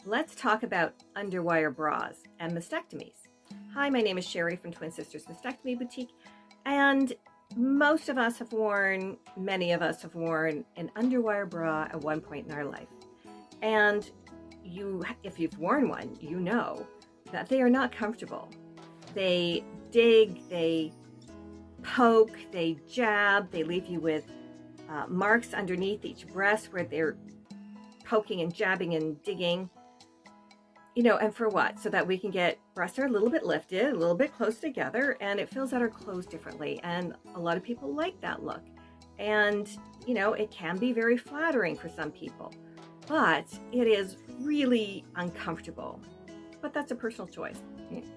Let's talk about underwire bras and mastectomies. Hi, my name is Sherry from Twin Sisters Mastectomy Boutique, and most of us have worn, many of us have worn an underwire bra at one point in our life. And if you've worn one, you know that they are not comfortable. They dig, they poke, they jab, they leave you with marks underneath each breast where they're poking and jabbing and digging. And for what? So that we can get breasts are a little bit lifted, a little bit close together, and it fills out our clothes differently. And a lot of people like that look. And, it can be very flattering for some people, but it is really uncomfortable. But that's a personal choice.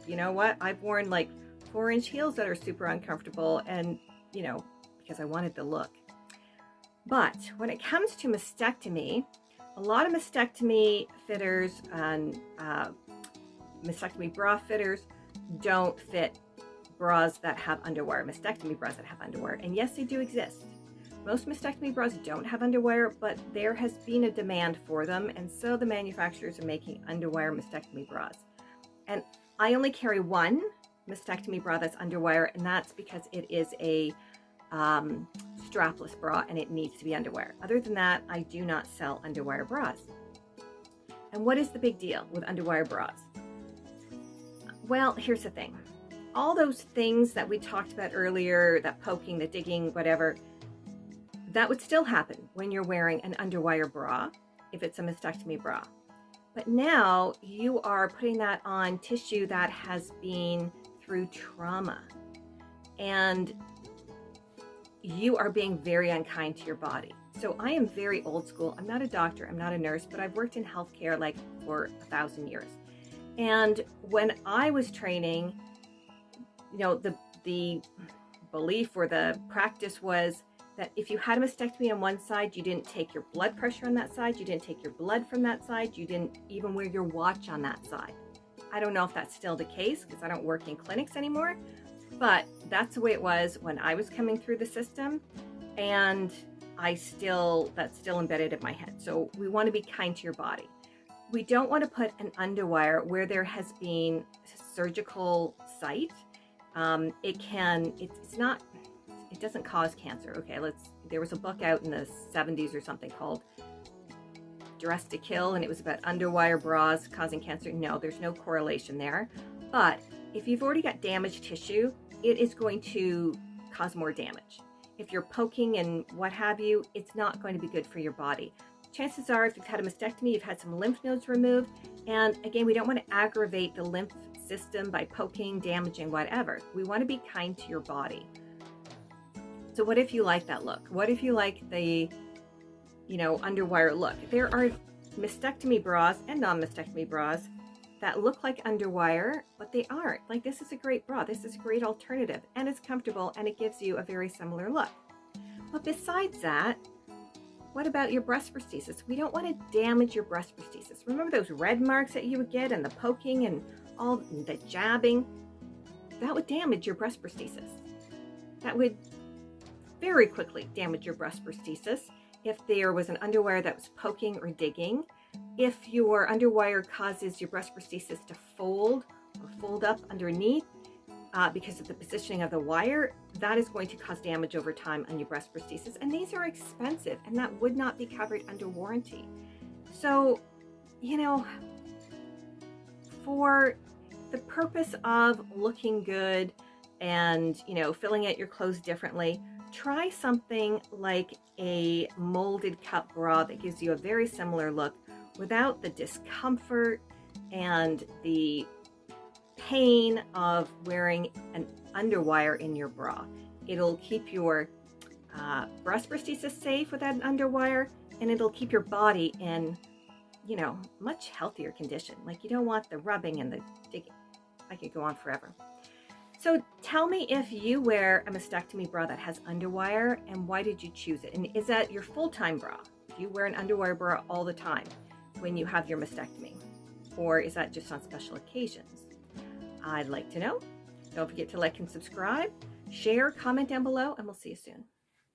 You know what? I've worn like 4-inch heels that are super uncomfortable and, because I wanted the look. But when it comes to mastectomy, a lot of mastectomy fitters and mastectomy bra fitters don't fit bras that have underwire, mastectomy bras that have underwire. And yes, they do exist. Most mastectomy bras don't have underwire, but there has been a demand for them. And so the manufacturers are making underwire mastectomy bras. And I only carry one mastectomy bra that's underwire, and that's because it is a strapless bra and it needs to be underwire. Other than that, I do not sell underwire bras. And what is the big deal with underwire bras? Well, here's the thing. All those things that we talked about earlier, that poking, the digging, whatever, that would still happen when you're wearing an underwire bra if it's a mastectomy bra. But now you are putting that on tissue that has been through trauma. And you are being very unkind to your body. So I am very old school. I'm not a doctor, I'm not a nurse, but I've worked in healthcare like for 1,000 years. And when I was training, the belief or the practice was that if you had a mastectomy on one side, you didn't take your blood pressure on that side, you didn't take your blood from that side, you didn't even wear your watch on that side. I don't know if that's still the case because I don't work in clinics anymore. But that's the way it was when I was coming through the system, and that's still embedded in my head. So we want to be kind to your body. We don't want to put an underwire where there has been a surgical site. It doesn't cause cancer. Okay, there was a book out in the 70s or something called Dress to Kill, and it was about underwire bras causing cancer. No, there's no correlation there. But if you've already got damaged tissue, it is going to cause more damage. If you're poking and what have you, it's not going to be good for your body. Chances are, if you've had a mastectomy, you've had some lymph nodes removed. And again, we don't want to aggravate the lymph system by poking, damaging, whatever. We want to be kind to your body. So what if you like that look? What if you like the, underwire look? There are mastectomy bras and non-mastectomy bras that look like underwire, but they aren't. Like, this is a great bra. This is a great alternative, and it's comfortable, and it gives you a very similar look. But besides that, what about your breast prosthesis? We don't want to damage your breast prosthesis. Remember those red marks that you would get and the poking and all the jabbing? That would damage your breast prosthesis. That would very quickly damage your breast prosthesis if there was an underwire that was poking or digging. If your underwire causes your breast prosthesis to fold or fold up underneath because of the positioning of the wire, that is going to cause damage over time on your breast prosthesis. And these are expensive, and that would not be covered under warranty. So, for the purpose of looking good and, filling out your clothes differently, try something like a molded cup bra that gives you a very similar look without the discomfort and the pain of wearing an underwire in your bra. It'll keep your breast prosthesis safe without an underwire, and it'll keep your body in, much healthier condition. Like, you don't want the rubbing and the digging. I could go on forever. So tell me if you wear a mastectomy bra that has underwire, and why did you choose it? And is that your full-time bra? Do you wear an underwire bra all the time when you have your mastectomy? Or is that just on special occasions? I'd like to know. Don't forget to like and subscribe, share, comment down below, and we'll see you soon.